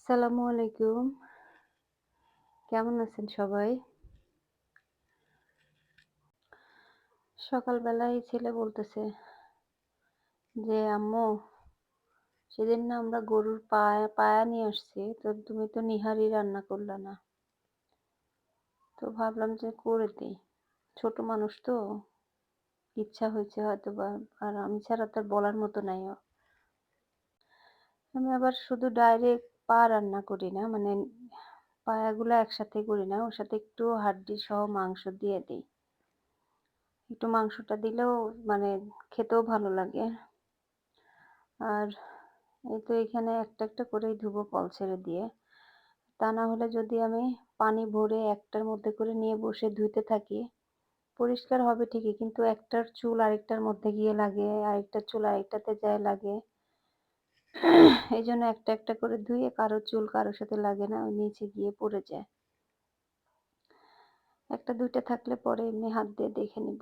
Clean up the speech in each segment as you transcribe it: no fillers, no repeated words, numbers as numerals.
আসসালামু আলাইকুম। কেমন আছেন সবাই? সকালবেলায় ছেলে বলতেছে যে, "আম্মু সেদিন না আমরা গরুর পায়া নিয়ে আসছি। তো তুমি তো নিহারি রান্না করলা না।" তো ভাবলাম যে করে দেই। ছোট মানুষ তো ইচ্ছা হয়েছে হয়তোবা। আর আমি ছাড়া তো আর বলার মতো নাই। আমি আবার শুধু ডাইরেক্ট পা রান্না করি না। মানে পায়াগুলা একসাথে করি না। ওর সাথে একটু হাড্ডি সহ মাংস দিয়ে দেই। একটু মাংসটা দিলেও মানে খেতেও ভালো লাগে। আর এই তো এখানে একটা, একটা করেই ধুবো কল ছেড়ে দিয়ে। তা না হলে যদি আমি পানি ভরে একটার মধ্যে করে নিয়ে বসে ধুইতে থাকি, পরিষ্কার হবে ঠিকই কিন্তু একটার চুল আরেকটার মধ্যে গিয়ে লাগে, আরেকটার চুল আরেকটাতে যায় লাগে। এইজন্য একটা, একটা করে ধুয়ে কারো চুল কারো সাথে লাগে না, ওই নিচে গিয়ে পড়ে যায়। একটা ২ টা থাকলে পরে এমনি হাত দিয়ে দেখে নিব।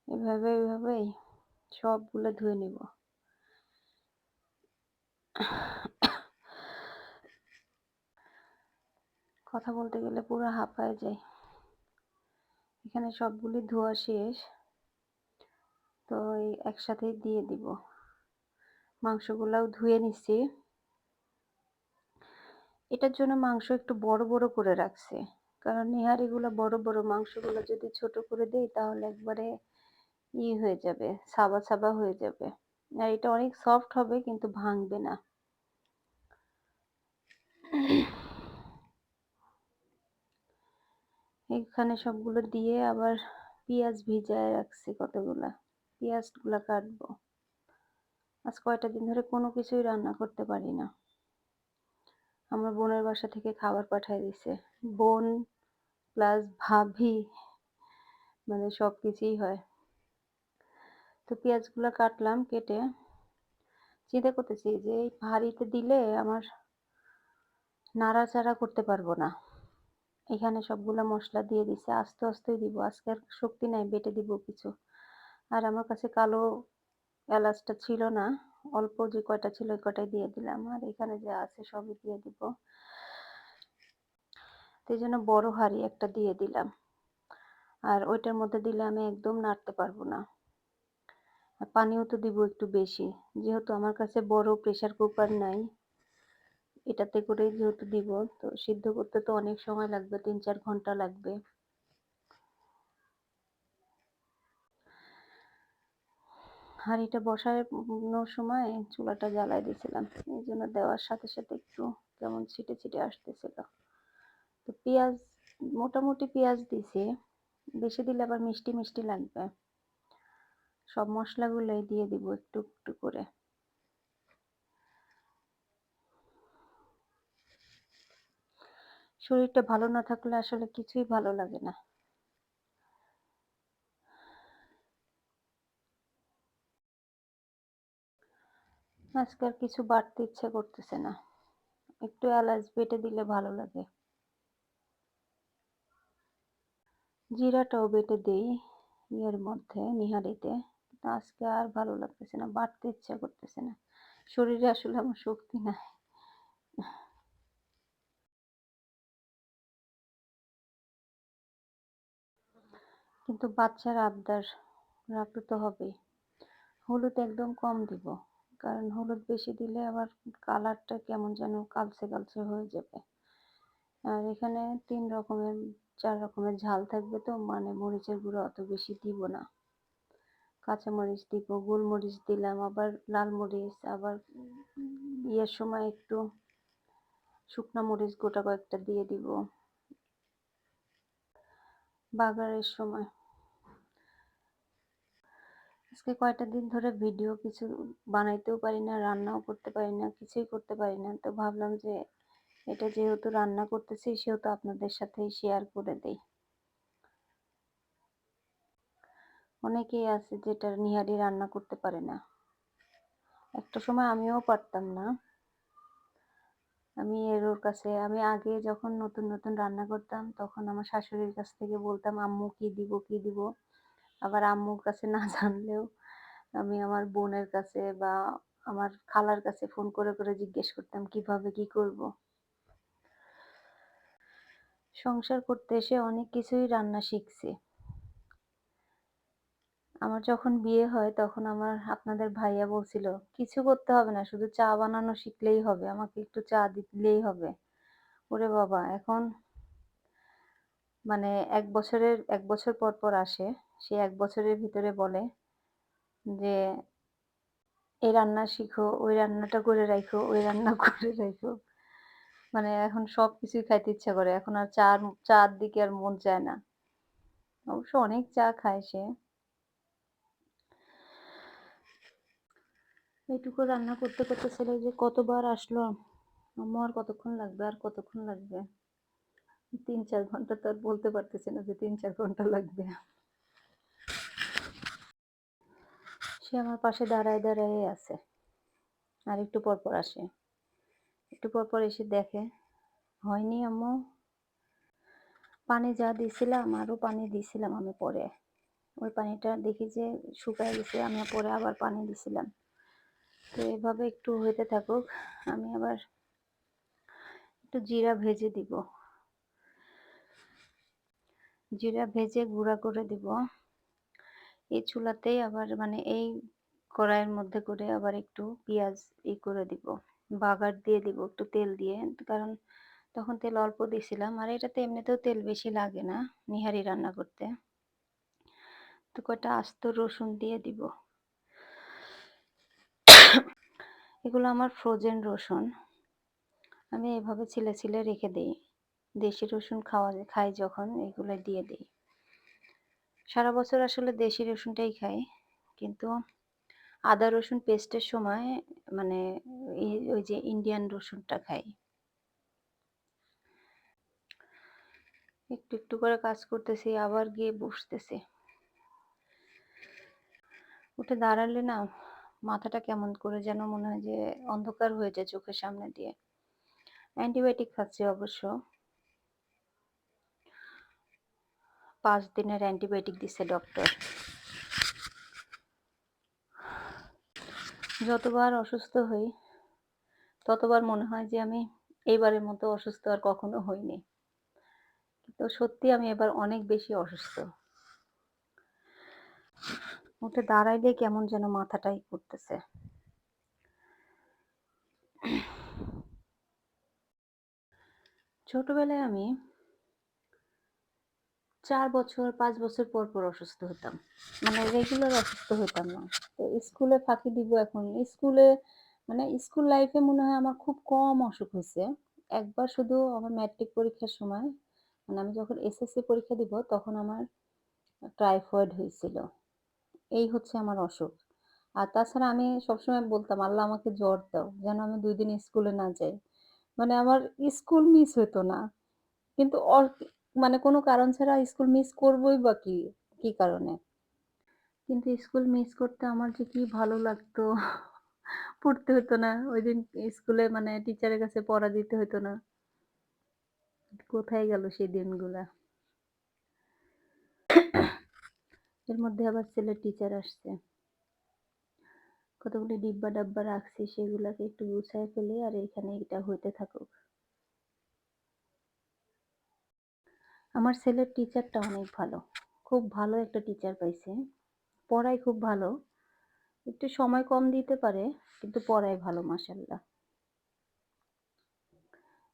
এভাবেই সবগুলো ধুয়ে নিব। কথা বলতে গেলে পুরা হাঁপায় যাই। এখানে সবগুলি ধোয়া শেষ। তো এই একসাথেই দিয়ে দিব। মাংসগুলাও ধুয়ে নিছি। এটার জন্য মাংস একটু বড়, বড় করে রাখছি। কারণ নেহারিগুলা বড়, বড় মাংসগুলো যদি ছোট করে দেই তাহলে একবারে হয়ে যাবে, সাবা, সাবা হয়ে যাবে। আর এটা অনেক সফট হবে কিন্তু ভাঙবে না। এখানে সবগুলো দিয়ে আবার পেঁয়াজ ভিজায় রাখছি কতগুলা। পেঁয়াজগুলা কাটবো। আজ কয়টা দিন ধরে কোনো কিছুই রান্না করতে পারি না। আমার বোনের বাসা থেকে খাবার পাঠায় দিছে। বোন প্লাস ভাবি মানে সবকিছুই হয়। তো পেঁয়াজগুলা কাটলাম, কেটে চিন্তা করতেছি যে এই হাঁড়িতে দিলে আমার নাড়াচাড়া করতে পারবো না। এখানে সবগুলা মসলা দিয়ে দিছি। আস্তে, আস্তেই দিব। আজকে আর শক্তি নাই বেটে দিব কিছু। আর আমার কাছে কালো এলাচটা ছিল না। অল্প যে কয়টা ছিল ওই কটাই দিয়ে দিলাম। আর এখানে যা আছে সবই দিয়ে দিব। তো এইজন্য বড় হাঁড়ি একটা দিয়ে দিলাম। আর ওইটার মধ্যে দিলে আমি একদম নাড়তে পারবো না। আর পানিও তো দিব একটু বেশি। যেহেতু আমার কাছে বড় প্রেসার কুকার নাই, এটাতে করেই যেহেতু দিব, তো সিদ্ধ করতে তো অনেক সময় লাগবে, ৩-৪ ঘন্টা লাগবে। হাঁড়িটা বসানোর সময় চুলাটা জ্বালায় দিয়েছিলাম। এইজন্য দেওয়ার সাথে, সাথে একটু কেমন ছিটে, ছিটে আসতেছিল। তো পেঁয়াজ মোটামুটি পেঁয়াজ দিছি। বেশি দিলে আবার মিষ্টি, মিষ্টি লাগবে। সব মসলাগুলাই দিয়ে দিব একটু, একটু করে। শরীরটা ভালো না থাকলে আসলে কিছুই ভালো লাগে না। আজকে আর কিছু বাড়তে ইচ্ছে করতেছে না। একটু এলাচ বেটে দিলে ভালো লাগে। জিরাটাও বেটে দেই মধ্যে নিহারিতে। কিন্তু আজকে আর ভালো লাগতেছে না, বাটতে ইচ্ছা করতেছে না। শরীরে আসলে আমার শক্তি নাই। কিন্তু বাচ্চার আবদার রাখতে তো হবেই। হলুদ একদম কম দিব। কারণ হলুদ বেশি দিলে আবার কালারটা কেমন যেন কালচে, কালচে হয়ে যাবে। আর এখানে ৩ রকমের ৪ রকমের ঝাল থাকবে তো মানে মরিচের গুঁড়ো অত বেশি দিব না। কাঁচামরিচ দিব, গোলমরিচ দিলাম, আবার লাল মরিচ, আবার ইয়ের সময় একটু শুকনা মরিচ গোটা কয়েকটা দিয়ে দিব বাগারের সময়। আজকে কয়টা দিন ধরে ভিডিও কিছু বানাইতেও পারি না, রান্নাও করতে পারি না, কিছুই করতে পারি না। তো ভাবলাম যে এটা যেহেতু রান্না করতেছি সেহেতু আপনাদের সাথেই শেয়ার করে দেই। অনেকেই আছে যেটা নিহারি রান্না করতে পারে না। একটা সময় আমিও পারতাম না। আমি আগে যখন নতুন, নতুন রান্না করতাম তখন আমার শাশুড়ির কাছ থেকে বলতাম, "আম্মু কি দিব, কি দিব?" আবার আম্মুর কাছে না জানলেও আমি আমার বোনের কাছে বা আমার খালার কাছে ফোন করে করে জিজ্ঞেস করতাম কিভাবে কি করব। সংসার করতে এসে অনেক কিছুই রান্না শিখছি। আমার যখন বিয়ে হয় তখন আমার আপনাদের ভাইয়া বলছিল, "কিছু করতে হবে না, শুধু চা বানানো শিখলেই হবে। আমাকে একটু চা দিলেই হবে।" ওরে বাবা! এখন মানে ১ বছর পর, পর আসে। সে ১ বছরের ভিতরে বলে যে, "এই রান্না শিখো, ওই রান্নাটা করে রাইখো, ওই রান্না করে রাইখো।" মানে এখন সবকিছুই খাইতে ইচ্ছা করে। এখন আর চা'র দিকে আর মন চায় না। অবশ্য অনেক চা খায় সে। এইটুকু রান্না করতে, করতে ছেলে যে কতবার আসলো, "আম্মু আর কতক্ষণ লাগবে, আর কতক্ষণ লাগবে?" ৩-৪ ঘন্টা তো আর বলতে পারতেছি না যে ৩-৪ ঘন্টা লাগবে। সে আমার পাশে দাঁড়ায়, দাঁড়ায়ে আছে। আর একটু পর, পর আসে। একটু পর, পর এসে দেখে, "হয়নি আম্মু?" পানি যা দিছিলাম আরও পানি দিছিলাম আমি পরে। ওই পানিটা দেখি যে শুকায় গেছে, আমি পরে আবার পানি দিছিলাম। তো এভাবে একটু হইতে থাকুক। আমি আবার একটু জিরা ভেজে দিব। জিরা ভেজে গুঁড়া করে দিব। এই চুলাতেই আবার মানে এই কড়াইয়ের মধ্যে করে আবার একটু পেঁয়াজ করে দিব। বাগার দিয়ে দিব একটু তেল দিয়ে। কারণ তখন তেল অল্প দিছিলাম। আর এটাতে এমনিতেও তেল বেশি লাগে না নিহারি রান্না করতে। তো কয়টা আস্ত রসুন দিয়ে দিব। এগুলো আমার ফ্রোজেন রসুন। আমি এভাবে ছিলে, ছিলে রেখে দেই। দেশি রসুন খাই যখন এগুলো দিয়ে দেই। সারা বছর আসলে দেশি রসুনটাই খাই। কিন্তু আদা রসুন পেস্টের সময় মানে ওই যে ইন্ডিয়ান রসুনটা খাই। একটু, একটু করে কাজ করতেছি, আবার গিয়ে বসতেছি। উঠে দাঁড়ালে না মাথাটা কেমন করে যেন মনে হয় যে অন্ধকার হয়ে যায় চোখের সামনে দিয়ে। অ্যান্টিবায়োটিক খাচ্ছি অবশ্য। ৫ দিনের অ্যান্টিবায়োটিক দিছে ডক্টর। যতবার অসুস্থ হই, ততবার মনে হয় যে আমি এইবারের মতো অসুস্থ আর কখনো হইনি। তো সত্যি আমি এবার অনেক বেশি অসুস্থ। উঠে দাঁড়াইলে কেমন যেন মাথাটাই করতেছে। ছোটবেলায় আমি ৪ বছর ৫ বছর পর, পর অসুস্থ হতাম। মানে রেগুলার অসুস্থ হইতাম না। তো স্কুলে ফাঁকি দিব এখন। স্কুলে মানে স্কুল লাইফে মনে হয় আমার খুব কম অসুখ হইছে। একবার শুধু আমার ম্যাট্রিক পরীক্ষার সময় মানে আমি যখন এসএসসি পরীক্ষা দিব তখন আমার টাইফয়েড হইছিল। এই হচ্ছে আমার অসুখ। আর তাছাড়া আমি সবসময় বলতাম, "আল্লাহ আমাকে জ্বর দাও। যেন আমি ২ দিন স্কুলে না যাই।" মানে আমার স্কুল মিস হইতো না। কিন্তু মানে কোনো কারণ ছাড়া স্কুল মিস করবোই বা কি? কি কারণে? কিন্তু স্কুল মিস করতে আমার যে কি ভালো লাগতো। পড়তে হতো না। ওইদিন স্কুলে মানে টিচারের কাছে পড়া দিতে হতো না। কোথায় গেল সেই দিনগুলা? এর মধ্যে আবার ছেলের টিচার আসছে। কতগুলি ডিব্বা-ডাব্বা রাখছি সেগুলাকে একটু গুছায় ফেলি আর এখানে এটা হইতে থাকুক। আমার ছেলের টিচারটা অনেক ভালো। খুব ভালো একটা টিচার পাইছে। পড়ায় খুব ভালো। একটু সময় কম দিতে পারে, কিন্তু পড়ায় ভালো মাশাআল্লাহ।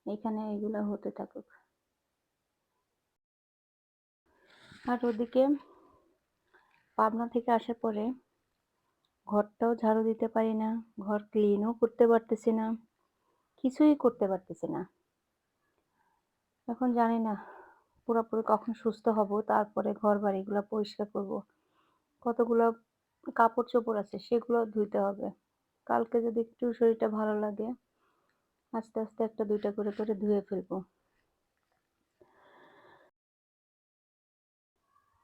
এখানে এগুলা হতে থাকুক। আর ওদিকে পাবনা থেকে আসার পরে ঘরটাও ঝাড়ু দিতে পারি না, ঘর ক্লিনও করতে পারতেছি না, কিছুই করতে পারতেছি না। এখন জানি না পুরাপুরি কখন সুস্থ হব, তারপরে ঘরবাড়িগুলা পরিষ্কার করব। কতগুলা কাপড়-চোপড় আছে সেগুলোও ধুইতে হবে। কালকে যদি একটু শরীরটা ভালো লাগে, আস্তে, আস্তে ১টা ২টা করে, করে ধুয়ে ফেলবো।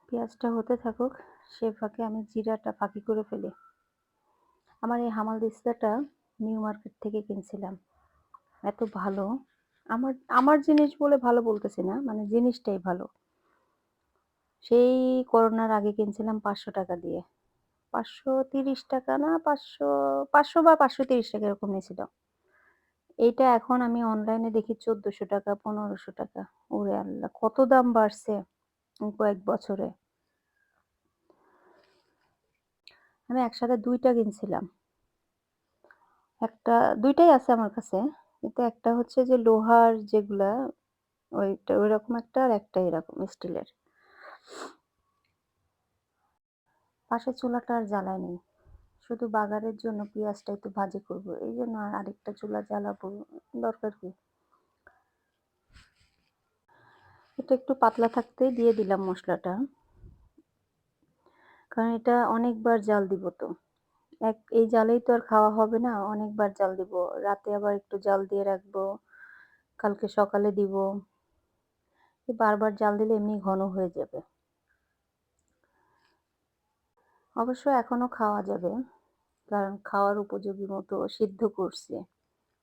পেঁয়াজটা হতে থাকুক, সে ফাঁকে আমি জিরাটা ফাঁকি করে ফেলি। আমার এই হামালদিস্তাটা নিউ মার্কেট থেকে কিনছিলাম। এত ভালো। আমার আমার জিনিস বলে ভালো বলতেছি না, মানে জিনিসটাই ভালো। সেই করোনার আগে কিনছিলাম ৳৫০০ দিয়ে। ৳৫৩০ না ৫০০ বা ৳৫৩০ এরকম নিয়েছিল। এইটা এখন আমি অনলাইনে দেখি ৳১৪০০ ৳১৫০০। ওরে আল্লাহ! কত দাম বাড়ছে কয়েক বছরে। আমি একসাথে ২ টা কিনছিলাম। একটা ২ টাই আছে আমার কাছে। কিন্তু একটা হচ্ছে যে লোহার যেগুলা ওইটা ওইরকম একটা আর একটা এরকম স্টিলের। পাশের চুলাটা আর জ্বালাই নাই। শুধু বাগারের জন্য পেঁয়াজটা একটু ভাজি করব। এইজন্য আর আরেকটা চুলা জ্বালাবো। দরকার কি? এটা একটু পাতলা থাকতেই দিয়ে দিলাম মসলাটা। কারণ এটা অনেকবার জাল দিব তো। এই জালেই তো আর খাওয়া হবে না। অনেকবার জাল দিব। রাতে আবার একটু জাল দিয়ে রাখবো। কালকে সকালে দিব। বারবার জাল দিলে এমনি ঘন হয়ে যাবে। অবশ্য এখনো খাওয়া যাবে। কারণ খাওয়ার উপযোগী মতো সিদ্ধ করছি।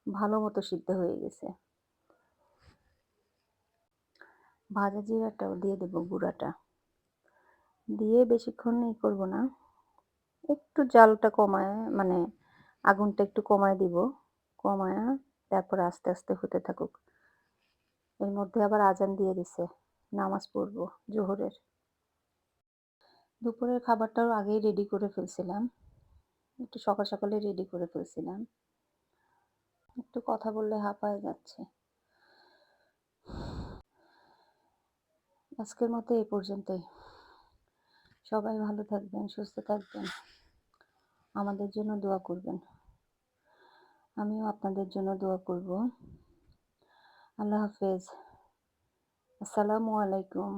ভালো মতো সিদ্ধ হয়ে গেছে। ভাজা জিরাটাও দিয়ে দেব গুঁড়াটা। দিয়ে বেশিক্ষণ করব না। একটু জালটা কমায় মানে আগুনটা একটু কমায় দিব। কমায়া তারপর আস্তে, আস্তে হতে থাকুক। এর মধ্যে আবার আজান দিয়ে দিছে। নামাজ পড়ব জোহরের। দুপুরের খাবারটাও আগেই রেডি করে ফেলছিলাম। একটু সকাল সকালে রেডি করে ফেলছিলাম। একটু কথা বললে হাঁপায় যাচ্ছে। আজকের মতো এ পর্যন্তই। সবাই ভালো থাকবেন, সুস্থ থাকবেন। আমাদের জন্য দোয়া করবেন। আমিও আপনাদের জন্য দোয়া করব। আল্লাহ হাফেজ। আসসালামু আলাইকুম।